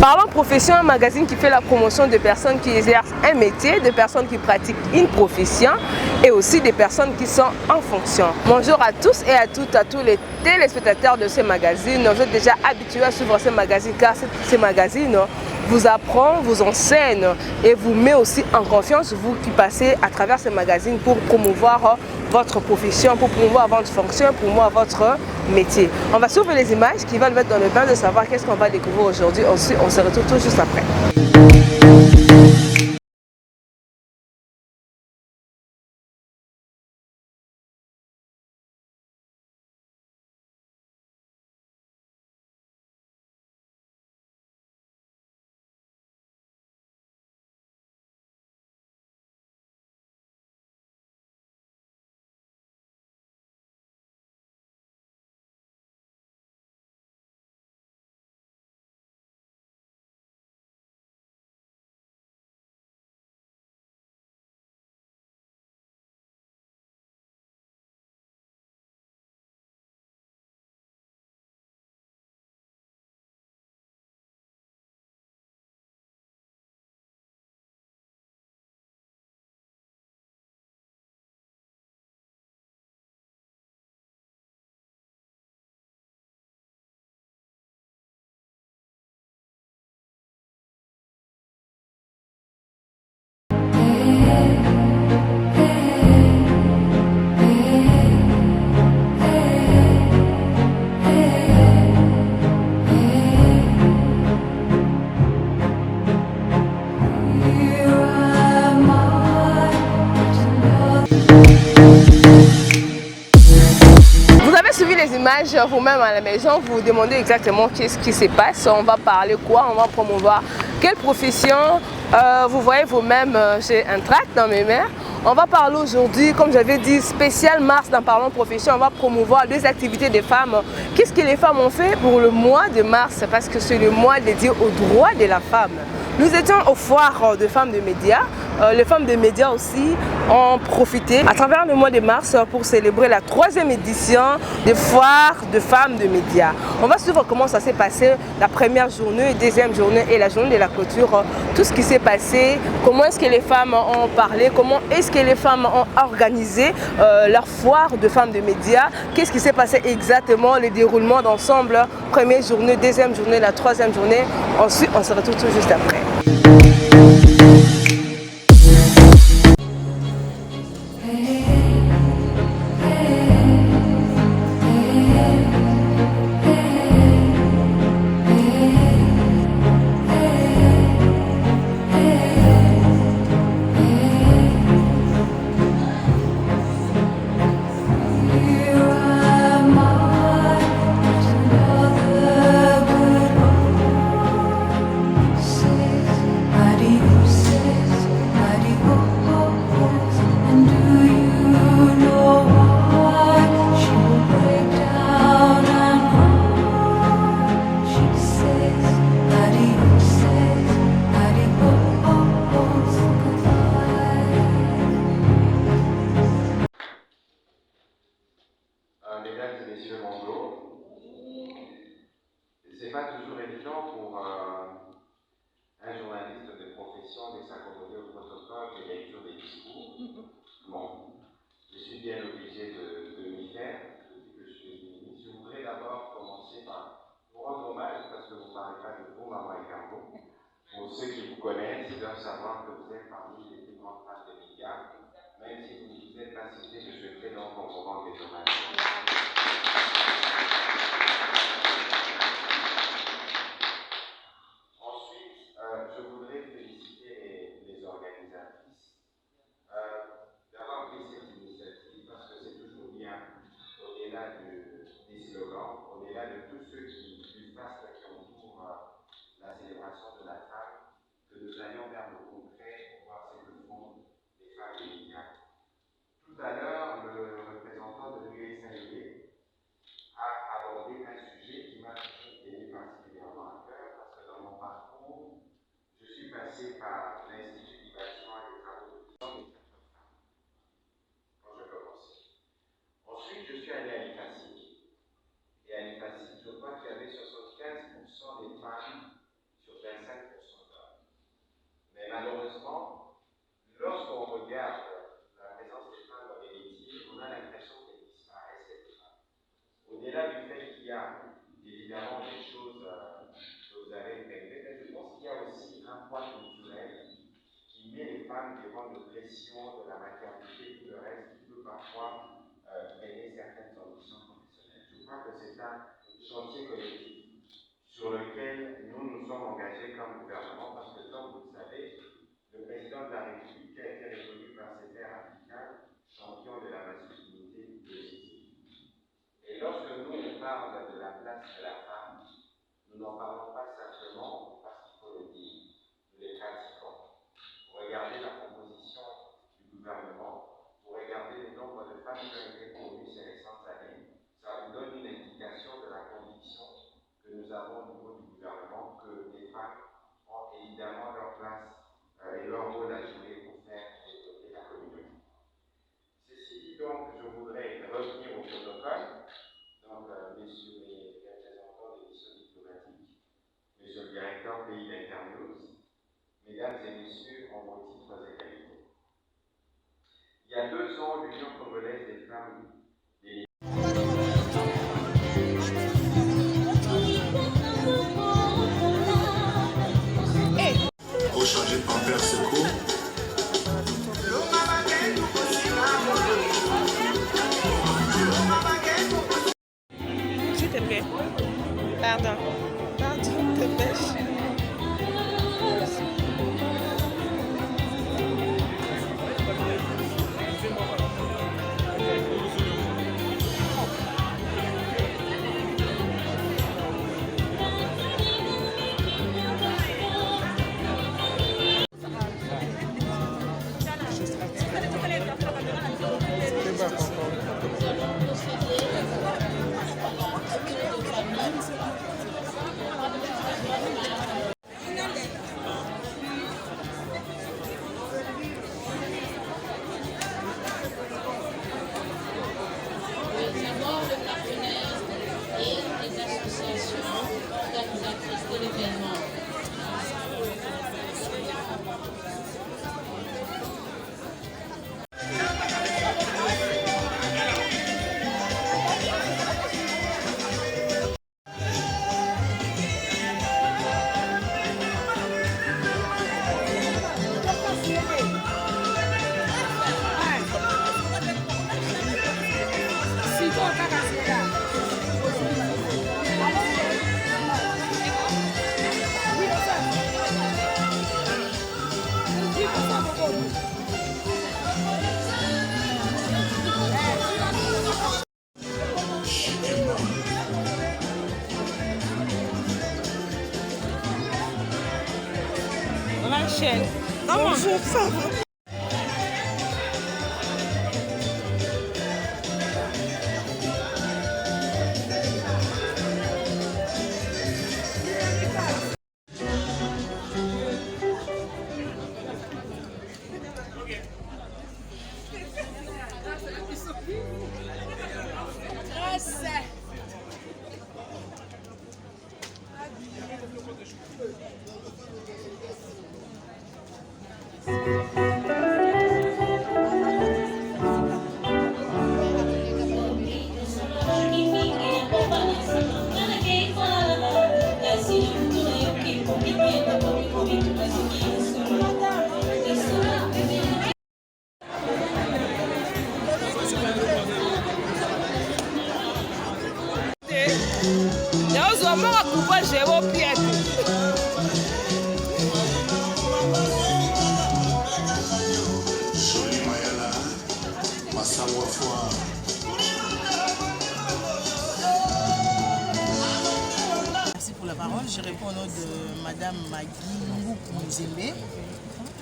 Parlons Profession, un magazine qui fait la promotion de personnes qui exercent un métier, de personnes qui pratiquent une profession et aussi des personnes qui sont en fonction. Bonjour à tous et à toutes, à tous les téléspectateurs de ce magazine. Vous êtes déjà habitués à suivre ce magazine car ce magazine vous apprend, vous enseigne et vous met aussi en confiance, vous qui passez à travers ce magazine pour promouvoir votre profession, pour promouvoir votre fonction, pour promouvoir votre métier. On va suivre les images qui vont nous mettre dans le bain de savoir qu'est-ce qu'on va découvrir aujourd'hui. Ensuite, on se retrouve tout juste après. Vous-même à la maison, vous vous demandez exactement qu'est-ce qui se passe, on va parler quoi, on va promouvoir quelle profession. Vous voyez vous-même, j'ai un tract dans mes mains. On va parler aujourd'hui, comme j'avais dit, spécial mars dans Parlons Profession. On va promouvoir des activités des femmes. Qu'est-ce que les femmes ont fait pour le mois de mars? Parce que c'est le mois dédié aux droits de la femme. Nous étions au foire de femmes de médias. Les femmes de médias aussi ont profité à travers le mois de mars pour célébrer la 3e édition des foires de femmes de médias. On va suivre comment ça s'est passé la première journée, deuxième journée et la journée de la clôture. Tout ce qui s'est passé, comment est-ce que les femmes ont parlé, comment est-ce que les femmes ont organisé leur foire de femmes de médias, qu'est-ce qui s'est passé exactement, le déroulement d'ensemble, première journée, deuxième journée, la 3e journée. Ensuite, on se retrouve tout juste après. Mesdames et messieurs, bonjour. C'est pas toujours évident pour un journaliste de profession de s'accommoder au protocole de lecture des discours. Bon, je suis bien obligé de m'y faire depuis que je suis ministre. Je voudrais d'abord commencer par vous rendre hommage parce que vous ne parlez pas de vous, Maman et Carbo. Pour ceux qui vous connaissent, ils doivent savoir que vous êtes parmi les plus grandes femmes des médias. Même si vous ne vous êtes pas cité, je souhaiterais donc qu'on vous rende des hommages. Je voudrais féliciter les organisatrices d'avoir pris cette initiative parce que c'est toujours bien, au-delà des slogans, au-delà de tous ceux du faste qui entourent la célébration de la femme, que nous allions vers le concret pour voir ce que font les femmes médicales. Tout à l'heure, le représentant de l'UE protocole, donc messieurs les représentants des missions diplomatiques, monsieur le directeur pays d'Internews, mesdames et messieurs en vos titres et qualités. Il y a 2 ans, l'Union congolaise des femmes des Pour changer de pampers secours. S'il te plaît. Pardon. Pardon, te pêche. Rachel, bonjour, ça va? Merci pour la parole. Je réponds au nom de Madame Magui Mouzembe.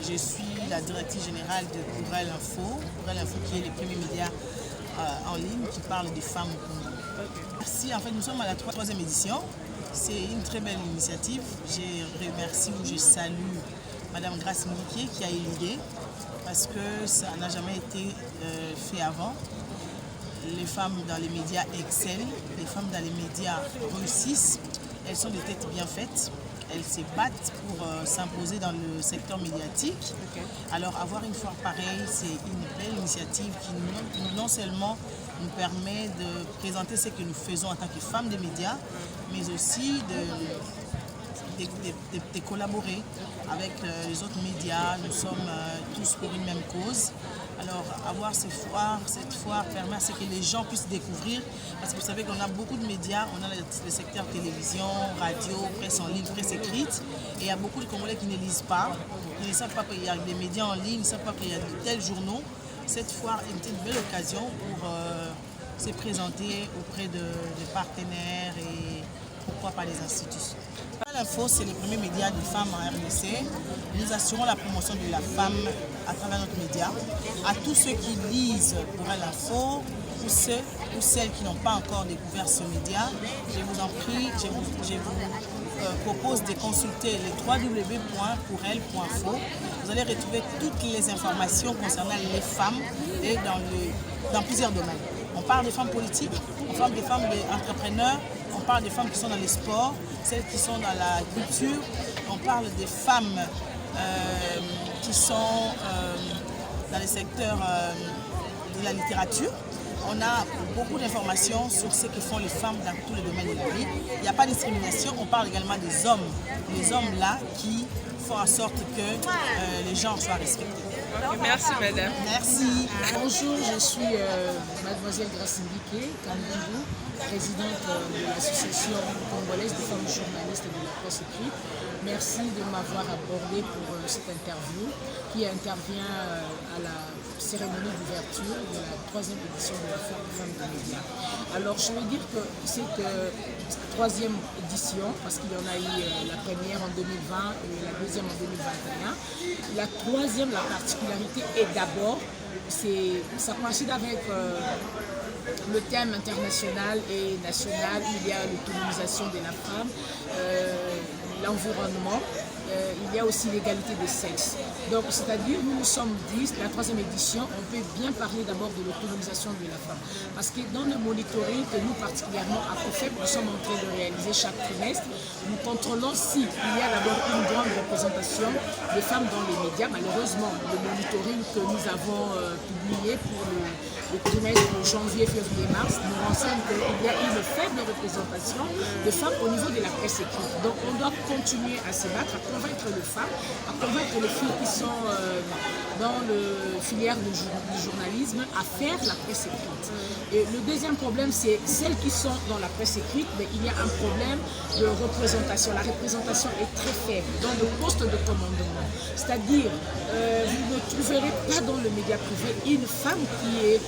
Je suis la directrice générale de Courel Info. Courel Info qui est le premier média en ligne qui parle des femmes au Congo. Merci. En fait, nous sommes à la troisième édition. C'est une très belle initiative. Je remercie ou je salue Madame Grace Moukié qui a eu l'idée parce que ça n'a jamais été fait avant. Les femmes dans les médias excellent, les femmes dans les médias réussissent, elles sont des têtes bien faites, elles se battent pour s'imposer dans le secteur médiatique. Alors avoir une foire pareille, c'est une belle initiative qui non seulement nous permet de présenter ce que nous faisons en tant que femmes des médias, mais aussi de collaborer avec les autres médias. Nous sommes tous pour une même cause. Alors avoir cette foire permet à ce que les gens puissent découvrir, parce que vous savez qu'on a beaucoup de médias, on a le secteur télévision, radio, presse en ligne, presse écrite, et il y a beaucoup de Congolais qui ne lisent pas, ils ne savent pas qu'il y a des médias en ligne, ils ne savent pas qu'il y a de tels journaux. Cette foire est une belle occasion pour se présenter auprès de partenaires et pourquoi pas les institutions. L'info, c'est le premier média de femmes en RDC. Nous assurons la promotion de la femme à travers notre média. À tous ceux qui lisent pour l'info, ou ceux ou celles qui n'ont pas encore découvert ce média, je vous en prie, je vous propose de consulter le www.pourelle.info. Vous allez retrouver toutes les informations concernant les femmes et dans plusieurs domaines. On parle des femmes politiques, on parle des femmes entrepreneurs, on parle des femmes qui sont dans les sports, celles qui sont dans la culture, on parle des femmes qui sont dans les secteurs de la littérature. On a beaucoup d'informations sur ce que font les femmes dans tous les domaines de la vie. Il n'y a pas de discrimination, on parle également des hommes. Les hommes là qui font en sorte que les genres soient respectés. Merci madame. Merci. Bonjour, je suis mademoiselle Grace Mbike Kandibou, présidente de l'association congolaise des femmes journalistes de la presse écrite. Merci de m'avoir abordé pour cette interview qui intervient à la cérémonie d'ouverture de la 3e édition de la Femme des médias. Alors je veux dire que cette 3e édition, parce qu'il y en a eu la première en 2020 et la deuxième en 2021, la 3e, la particularité est d'abord, ça coïncide avec le thème international et national, il y a l'autonomisation de la femme, l'environnement, il y a aussi l'égalité des sexes. Donc, c'est-à-dire, nous sommes 10, la 3e édition, on peut bien parler d'abord de l'autonomisation de la femme. Parce que dans le monitoring que nous, particulièrement à COFEP, nous sommes en train de réaliser chaque trimestre, nous contrôlons s'il y a d'abord une grande représentation des femmes dans les médias. Malheureusement, le monitoring que nous avons publié pour le trimestre de janvier, février, mars, nous renseigne qu'il y a une faible représentation de femmes au niveau de la presse écrite. Donc, on doit continuer à se battre, à convaincre les femmes, à convaincre les filles qui sont dans le filière du journalisme à faire la presse écrite. Et le deuxième problème, c'est celles qui sont dans la presse écrite, mais il y a un problème de représentation. La représentation est très faible dans le poste de commandement. C'est-à-dire, vous ne trouverez pas dans le média privé une femme qui est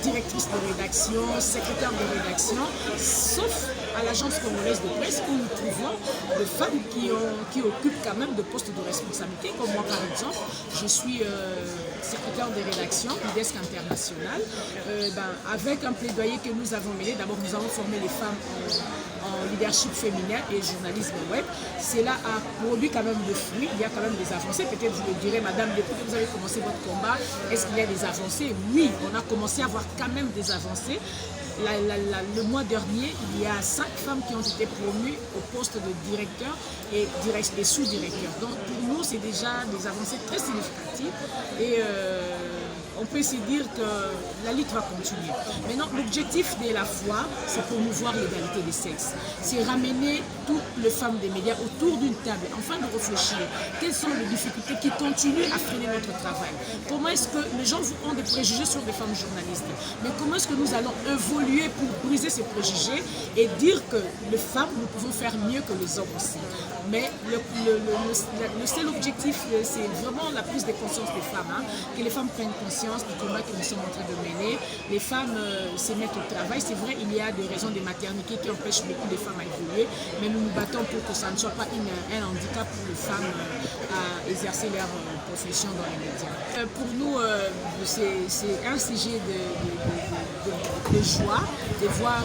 directrice de rédaction, secrétaire de rédaction, sauf à l'agence congolaise de presse où nous trouvons des femmes qui occupent quand même de postes de responsabilité, comme moi par exemple. Je suis secrétaire de rédaction du desk international. Avec un plaidoyer que nous avons mené, d'abord nous avons formé les femmes en leadership féminin et journalisme web. Cela a produit quand même des fruits, il y a quand même des avancées. Peut-être vous le direz, madame, depuis que vous avez commencé votre combat, est-ce qu'il y a des avancées? Oui, on a commencé à avoir quand même des avancées. Le mois dernier, il y a 5 femmes qui ont été promues au poste de directeur et sous-directeur. Donc pour nous, c'est déjà des avancées très significatives et on peut se dire que la lutte va continuer. Maintenant, l'objectif de la foire, c'est promouvoir l'égalité des sexes. C'est ramener toutes les femmes des médias autour d'une table, afin de réfléchir. Quelles sont les difficultés qui continuent à freiner notre travail? Comment est-ce que les gens ont des préjugés sur les femmes journalistes? Mais comment est-ce que nous allons évoluer pour briser ces préjugés et dire que les femmes, nous pouvons faire mieux que les hommes aussi? Mais le seul objectif, c'est vraiment la prise de conscience des femmes, que les femmes prennent conscience du combat que nous sommes en train de mener. Les femmes se mettent au travail. C'est vrai, il y a des raisons de maternité qui empêchent beaucoup les femmes à évoluer, mais nous nous battons pour que ça ne soit pas un handicap pour les femmes à exercer leur profession dans les médias. Pour nous, c'est un sujet de joie de voir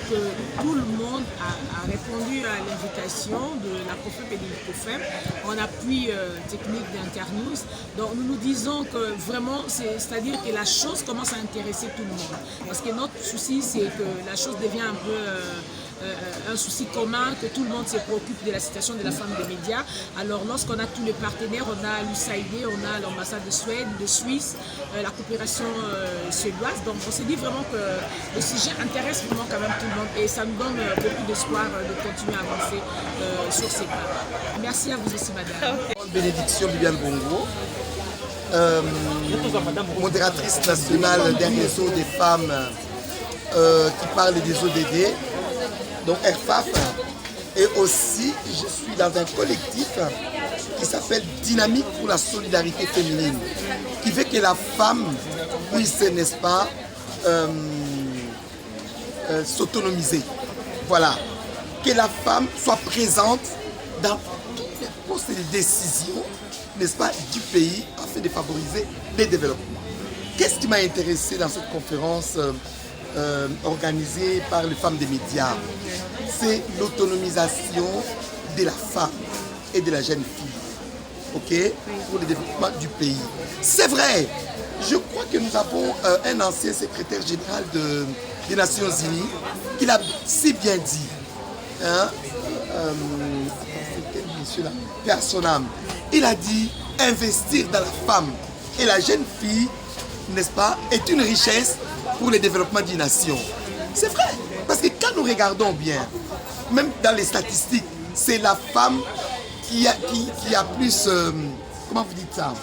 que tout le monde a répondu à l'invitation de la COFEP et de l'ICOFEM en appui technique d'Internews. Donc nous nous disons que vraiment, c'est-à-dire que la chose commence à intéresser tout le monde. Parce que notre souci, c'est que la chose devient un peu un souci commun, que tout le monde se préoccupe de la situation de la femme des médias. Alors lorsqu'on a tous les partenaires, on a l'USAID, on a l'ambassade de Suède, de Suisse, la coopération suédoise. Donc on s'est dit vraiment que le sujet intéresse vraiment quand même tout le monde et ça nous donne beaucoup d'espoir de continuer à avancer sur ces pas. Merci à vous aussi, madame. Bénédiction Bibiane Bongo, modératrice nationale d'un réseau des femmes qui parle des ODD, donc RFAF, et aussi je suis dans un collectif qui s'appelle Dynamique pour la solidarité féminine, qui fait que la femme puisse, n'est-ce pas, s'autonomiser. Voilà, que la femme soit présente dans tous les postes de décision, n'est-ce pas, du pays afin de favoriser le développement. Qu'est-ce qui m'a intéressé dans cette conférence organisée par les femmes des médias? C'est l'autonomisation de la femme et de la jeune fille. ok, pour le développement du pays. C'est vrai, je crois que nous avons un ancien secrétaire général des Nations Unies qui l'a si bien dit. Hein? Quel monsieur là? Père son âme. Il a dit investir dans la femme et la jeune fille, n'est-ce pas, est une richesse pour le développement d'une nation. C'est vrai, parce que quand nous regardons bien, même dans les statistiques, c'est la femme qui a plus... comment vous dites ça?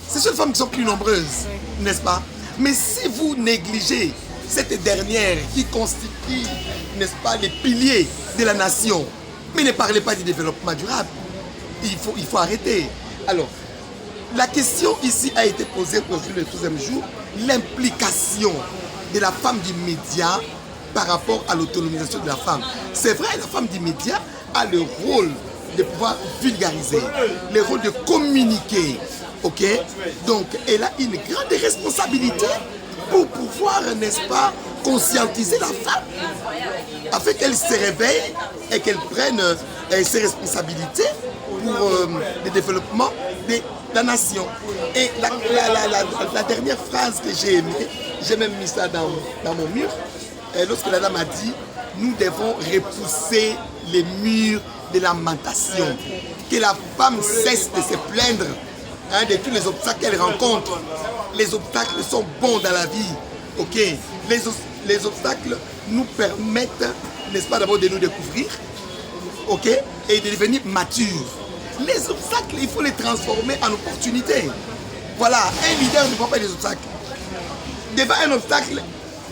Ce sont les femmes qui sont plus nombreuses, n'est-ce pas? Mais si vous négligez cette dernière qui constitue, n'est-ce pas, les piliers de la nation, mais ne parlez pas du développement durable, il faut arrêter. Alors, la question ici a été posée aujourd'hui le 12e jour, l'implication de la femme du média par rapport à l'autonomisation de la femme. C'est vrai, la femme du média a le rôle de pouvoir vulgariser, le rôle de communiquer, ok? Donc, elle a une grande responsabilité pour pouvoir, n'est-ce pas, conscientiser la femme, afin qu'elle se réveille et qu'elle prenne ses responsabilités pour le développement de la nation. Et la dernière phrase que j'ai aimée, j'ai même mis ça dans mon mur, lorsque la dame a dit, nous devons repousser les murs de lamentation, que la femme cesse de se plaindre de tous les obstacles qu'elle rencontre. Les obstacles sont bons dans la vie, ok? Les obstacles nous permettent, n'est-ce pas, d'abord de nous découvrir, ok? Et de devenir matures. Les obstacles, il faut les transformer en opportunités. Voilà, un leader ne prend pas des obstacles. Devant un obstacle,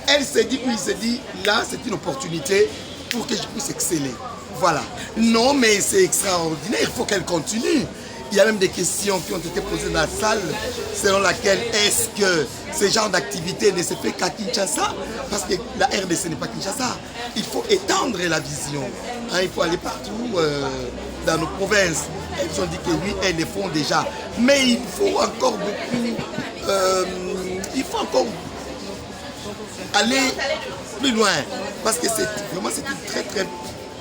elle se dit, ou il se dit, là c'est une opportunité pour que je puisse exceller. Voilà. Non, mais c'est extraordinaire, il faut qu'elle continue. Il y a même des questions qui ont été posées dans la salle, selon laquelle est-ce que ce genre d'activité ne se fait qu'à Kinshasa? Parce que la RDC n'est pas Kinshasa. Il faut étendre la vision. Hein, il faut aller partout dans nos provinces. Elles ont dit que oui, elles le font déjà. Mais il faut encore beaucoup... il faut encore aller plus loin. Parce que c'est vraiment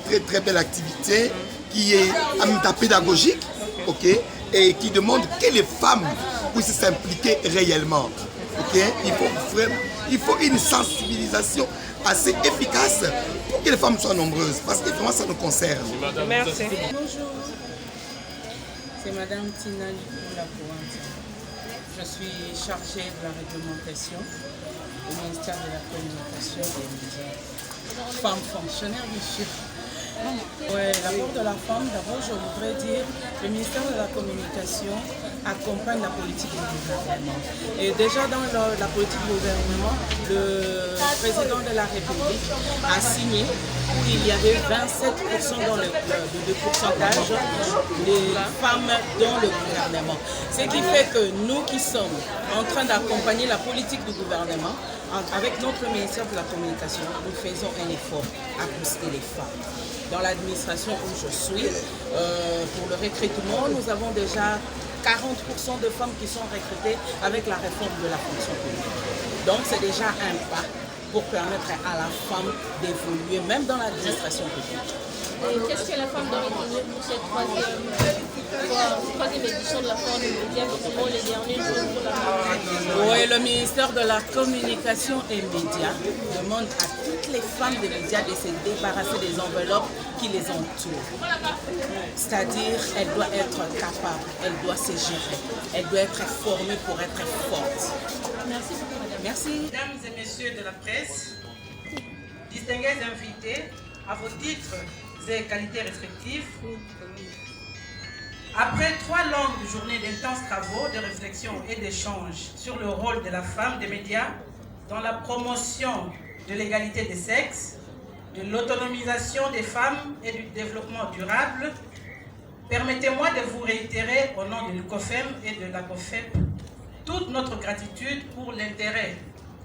une très belle activité qui est en même temps pédagogique. Okay, et qui demande que les femmes puissent s'impliquer réellement. Okay? Il faut une sensibilisation assez efficace pour que les femmes soient nombreuses, parce que vraiment ça nous concerne. Merci. Bonjour, c'est Madame Tina Lapointe. Je suis chargée de la réglementation au ministère de la Communication et des médias. Femme fonctionnaire, bien sûr. Ouais, l'apport de la femme, d'abord je voudrais dire que le ministère de la Communication accompagne la politique du gouvernement. Et déjà dans la politique du gouvernement, le président de la République a signé où il y avait 27% de pourcentage des femmes dans le gouvernement. Ce qui fait que nous qui sommes en train d'accompagner la politique du gouvernement, avec notre ministère de la Communication, nous faisons un effort à booster les femmes. Dans l'administration où je suis, pour le recrutement, nous avons déjà 40% de femmes qui sont recrutées avec la réforme de la fonction publique. Donc c'est déjà un pas pour permettre à la femme d'évoluer, même dans l'administration publique. Qu'est-ce que la femme doit retenir pour cette troisième édition de la foire des médias, notamment les derniers jours pour la femme? Oui, le ministère de la Communication et Médias demande à toutes les femmes des médias de se débarrasser des enveloppes qui les entourent. C'est-à-dire, elle doit être capable, elle doit se gérer, elle doit être formée pour être forte. Merci beaucoup, madame. Merci. Mesdames et messieurs de la presse, distingués invités, à vos titres et qualités respectives, après 3 longues journées d'intenses travaux, de réflexion et d'échanges sur le rôle de la femme des médias dans la promotion de l'égalité des sexes, de l'autonomisation des femmes et du développement durable, permettez-moi de vous réitérer au nom de l'UCOFEM et de l'ACOFEP toute notre gratitude pour l'intérêt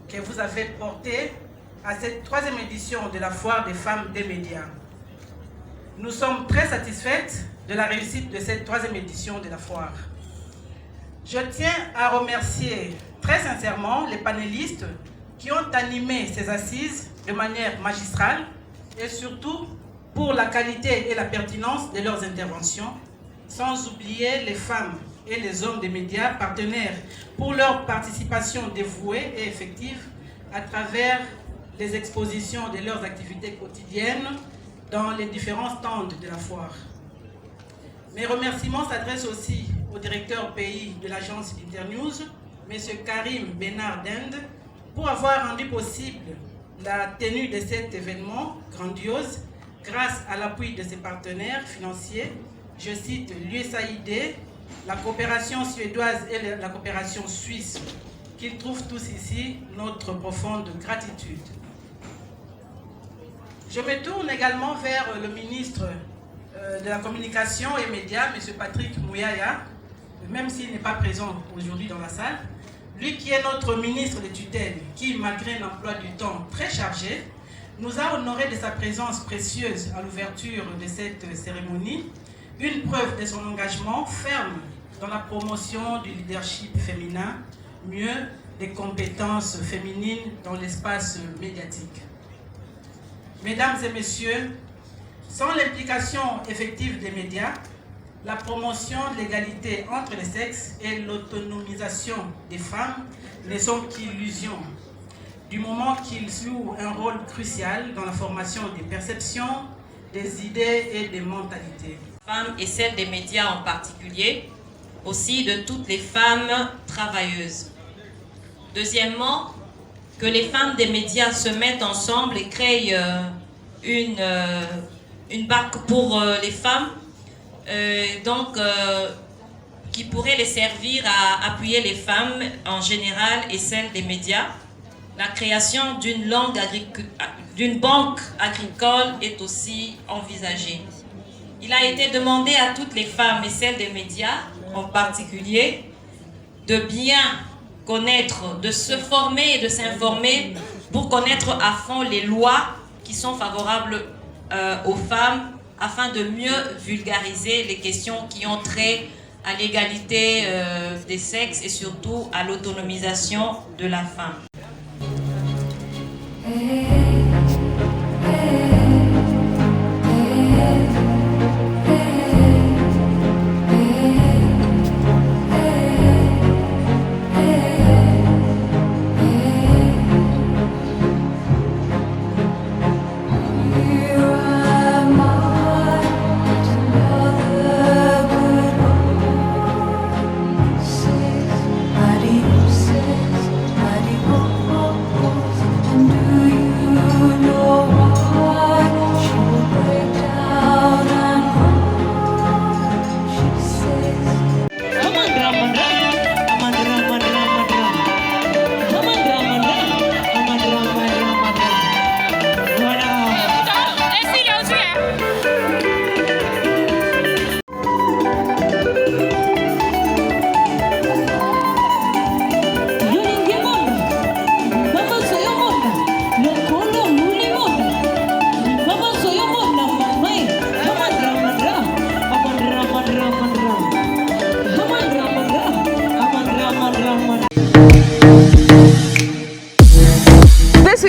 que vous avez porté à cette 3e édition de la foire des femmes des médias. Nous sommes très satisfaites de la réussite de cette 3e édition de la foire. Je tiens à remercier très sincèrement les panélistes qui ont animé ces assises de manière magistrale et surtout pour la qualité et la pertinence de leurs interventions, sans oublier les femmes et les hommes des médias partenaires pour leur participation dévouée et effective à travers les expositions de leurs activités quotidiennes dans les différents stands de la foire. Mes remerciements s'adressent aussi au directeur pays de l'agence Internews, M. Karim Benard Dende, pour avoir rendu possible la tenue de cet événement grandiose grâce à l'appui de ses partenaires financiers, je cite l'USAID, la coopération suédoise et la coopération suisse, qu'ils trouvent tous ici notre profonde gratitude. Je me tourne également vers le ministre de la Communication et Médias, M. Patrick Mouyaya, même s'il n'est pas présent aujourd'hui dans la salle, lui qui est notre ministre de tutelle, qui, malgré un emploi du temps très chargé, nous a honoré de sa présence précieuse à l'ouverture de cette cérémonie, une preuve de son engagement ferme dans la promotion du leadership féminin, mieux des compétences féminines dans l'espace médiatique. Mesdames et messieurs, sans l'implication effective des médias, la promotion de l'égalité entre les sexes et l'autonomisation des femmes ne sont qu'illusions, du moment qu'ils jouent un rôle crucial dans la formation des perceptions, des idées et des mentalités. Femmes et celles des médias en particulier, aussi de toutes les femmes travailleuses. Deuxièmement, que les femmes des médias se mettent ensemble et créent une banque pour les femmes, qui pourrait les servir à appuyer les femmes en général et celles des médias. La création d'une banque agricole est aussi envisagée. Il a été demandé à toutes les femmes et celles des médias en particulier de bien connaître, de se former et de s'informer pour connaître à fond les lois qui sont favorables aux femmes afin de mieux vulgariser les questions qui ont trait à l'égalité des sexes et surtout à l'autonomisation de la femme.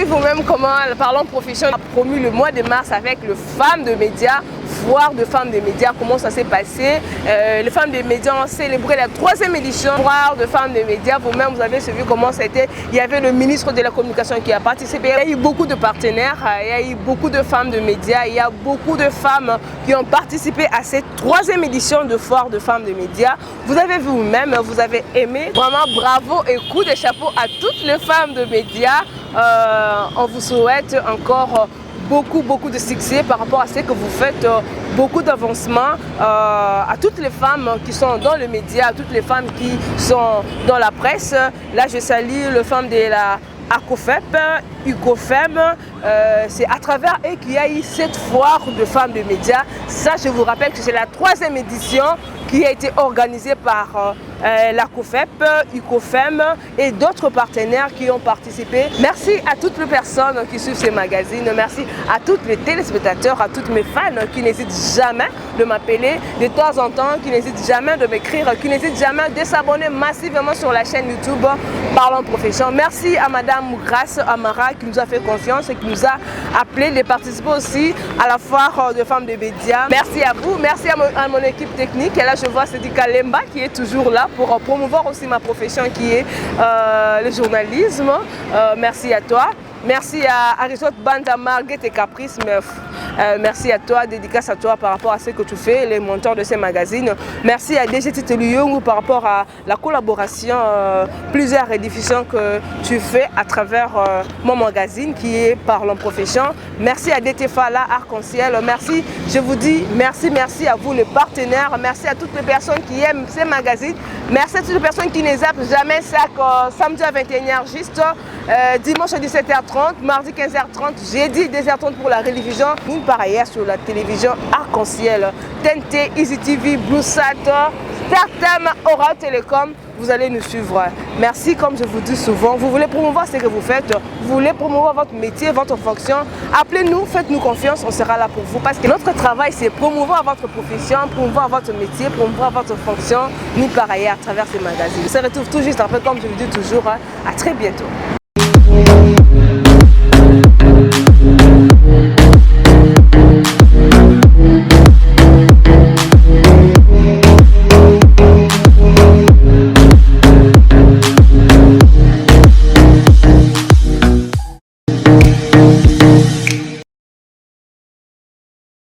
Vous-même comment Parlons Profession a promu le mois de mars avec le Femmes de Médias, foire de femmes des médias, comment ça s'est passé. Les femmes des médias ont célébré la 3e édition foire de femmes des médias. Vous-même, vous avez suivi comment c'était. Il y avait le ministre de la Communication qui a participé. Il y a eu beaucoup de partenaires, il y a eu beaucoup de femmes de médias. Il y a beaucoup de femmes qui ont participé à cette 3e édition de foire de femmes des médias. Vous avez vu vous-même, vous avez aimé. Vraiment bravo et coup de chapeau à toutes les femmes de médias. On vous souhaite encore beaucoup de succès par rapport à ce que vous faites, beaucoup d'avancement à toutes les femmes qui sont dans le média, à toutes les femmes qui sont dans la presse. Là, je salue les femmes de la ACOFEP, UCOFEM, c'est à travers eux qu'il y a eu cette foire de femmes de médias. Ça, je vous rappelle que c'est la 3e édition qui a été organisée par l'ACOFEP, UCOFEM et d'autres partenaires qui ont participé. Merci à toutes les personnes qui suivent ces magazines. Merci à tous les téléspectateurs, à toutes mes fans qui n'hésitent jamais de m'appeler de temps en temps, qui n'hésitent jamais de m'écrire, qui n'hésitent jamais de s'abonner massivement sur la chaîne YouTube Parlons Profession. Merci à Madame Grace Amara qui nous a fait confiance et qui nous a appelé de participer aussi à la foire de femmes de médias. Merci à vous, merci à mon équipe technique. Elle a je vois Cédric Kalemba qui est toujours là pour promouvoir aussi ma profession qui est le journalisme. Merci à toi. Merci à Arizot Banda Marguerite et Caprice. Merci à toi, dédicace à toi par rapport à ce que tu fais, les monteurs de ces magazines. Merci à DGT Teluyong par rapport à la collaboration, plusieurs rediffusions que tu fais à travers mon magazine qui est Parlons Profession. Merci à DTFALA Arc-en-Ciel. Merci, je vous dis merci à vous les partenaires. Merci à toutes les personnes qui aiment ces magazines. Merci à toutes les personnes qui ne zappent jamais ça samedi à 21h juste, dimanche à 17h30, mardi 15h30, jeudi 10h30 pour la rediffusion. Par ailleurs sur la télévision Arc-en-Ciel, TNT, Easy TV, BlueSat, StarTime, Aura Télécom, vous allez nous suivre. Merci, comme je vous dis souvent, vous voulez promouvoir ce que vous faites, vous voulez promouvoir votre métier, votre fonction, appelez-nous, faites-nous confiance, on sera là pour vous. Parce que notre travail, c'est promouvoir votre profession, promouvoir votre métier, promouvoir votre fonction, ni par ailleurs à travers ces magazines. On se retrouve tout juste après, comme je vous dis toujours, à très bientôt.